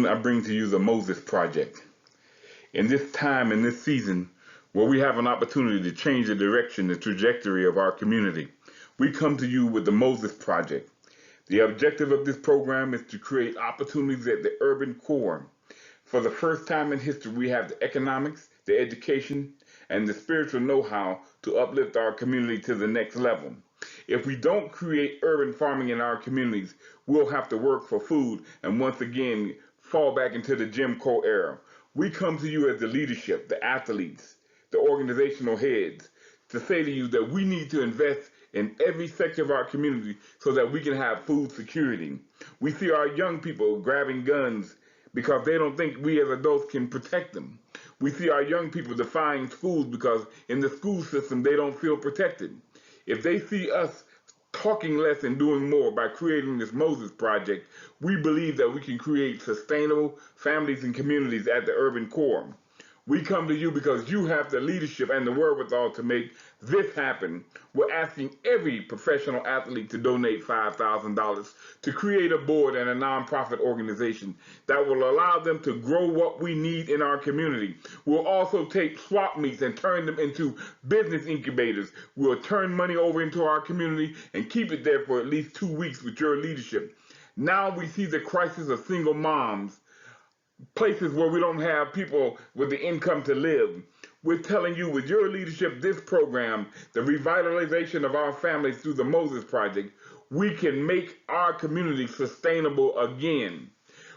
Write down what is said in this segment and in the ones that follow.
morning I bring to you the Moses Project. In this time, in this season, where we have an opportunity to change the direction, the trajectory of our community, we come to you with the Moses Project. The objective of this program is to create opportunities at the urban core. For the first time in history, we have the economics, the education, and the spiritual know-how to uplift our community to the next level. If we don't create urban farming in our communities, we'll have to work for food and once again fall back into the Jim Crow era. We come to you as the leadership, the athletes, the organizational heads, to say to you that we need to invest in every sector of our community so that we can have food security. We see our young people grabbing guns because they don't think we as adults can protect them. We see our young people defying schools because in the school system they don't feel protected. If they see us talking less and doing more by creating this Moses Project, we believe that we can create sustainable families and communities at the urban core. We come to you because you have the leadership and the wherewithal to make this happen. We're asking every professional athlete to donate $5,000 to create a board and a nonprofit organization that will allow them to grow what we need in our community. We'll also take swap meets and turn them into business incubators. We'll turn money over into our community and keep it there for at least 2 weeks with your leadership. Now we see the crisis of single moms, places where we don't have people with the income to live. We're telling you with your leadership, this program, the revitalization of our families through the Moses Project, we can make our community sustainable again.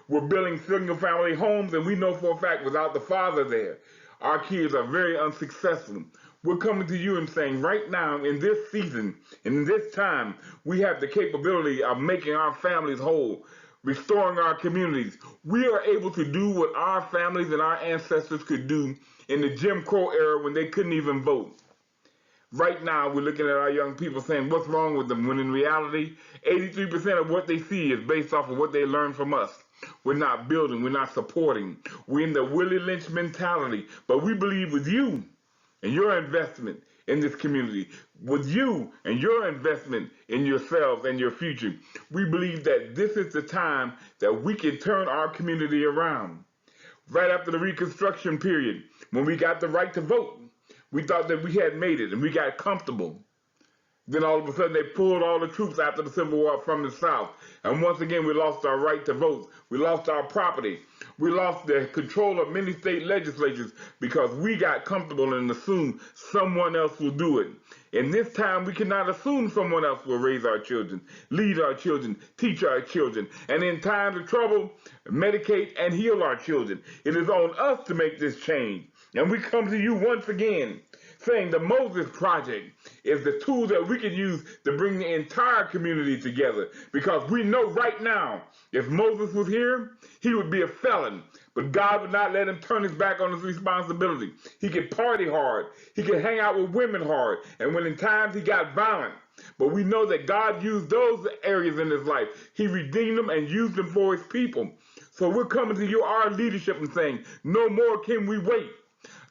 We're building single family homes, and we know for a fact without the father there, our kids are very unsuccessful. We're coming to you and saying right now in this season, in this time, we have the capability of making our families whole, restoring our communities. We are able to do what our families and our ancestors could do in the Jim Crow era when they couldn't even vote. Right now, we're looking at our young people saying, what's wrong with them? When in reality, 83% of what they see is based off of what they learned from us. We're not building, we're not supporting. We're in the Willie Lynch mentality. But we believe with you and your investment in this community, with you and your investment in yourselves and your future, we believe that this is the time that we can turn our community around. Right after the Reconstruction period, when we got the right to vote, we thought that we had made it and we got comfortable. Then all of a sudden they pulled all the troops after the Civil War from the South. And once again, we lost our right to vote. We lost our property. We lost the control of many state legislatures because we got comfortable and assumed someone else will do it. In this time, we cannot assume someone else will raise our children, lead our children, teach our children, and in times of trouble, medicate and heal our children. It is on us to make this change. And we come to you once again saying the Moses Project is the tool that we can use to bring the entire community together. Because we know right now, if Moses was here, he would be a felon. But God would not let him turn his back on his responsibility. He could party hard. He could hang out with women hard. And when in times he got violent. But we know that God used those areas in his life. He redeemed them and used them for his people. So we're coming to you, our leadership, and saying, no more can we wait.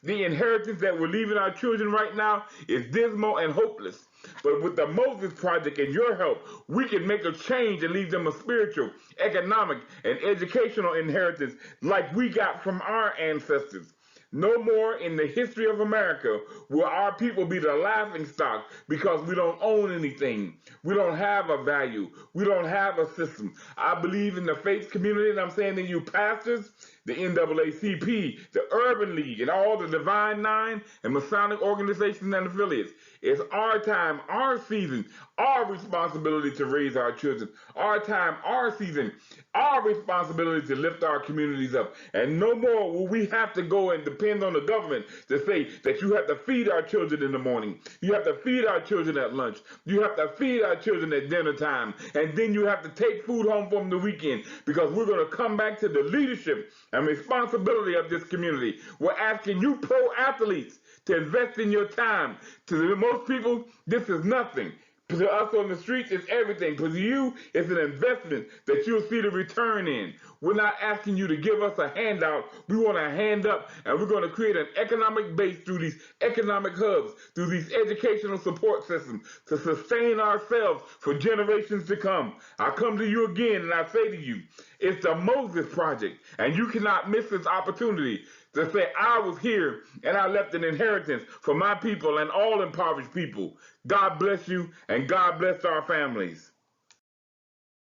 The inheritance that we're leaving our children right now is dismal and hopeless. But with the Moses Project and your help, we can make a change and leave them a spiritual, economic, and educational inheritance like we got from our ancestors. No more in the history of America will our people be the laughing stock because we don't own anything. We don't have a value. We don't have a system. I believe in the faith community, and I'm saying to you pastors, the NAACP, the Urban League, and all the Divine Nine and Masonic organizations and affiliates. It's our time, our season, our responsibility to raise our children. Our time, our season, our responsibility to lift our communities up. And no more will we have to go and depend on the government to say that you have to feed our children in the morning. You have to feed our children at lunch. You have to feed our children at dinner time. And then you have to take food home from the weekend because we're going to come back to the leadership and responsibility of this community. We're asking you pro athletes to invest in your time. To most people, this is nothing. To us on the streets, it's everything. To you, it's an investment that you'll see the return in. We're not asking you to give us a handout. We want a hand up, and we're going to create an economic base through these economic hubs, through these educational support systems to sustain ourselves for generations to come. I come to you again, and I say to you, it's the Moses Project, and you cannot miss this opportunity to say, I was here and I left an inheritance for my people and all impoverished people. God bless you and God bless our families.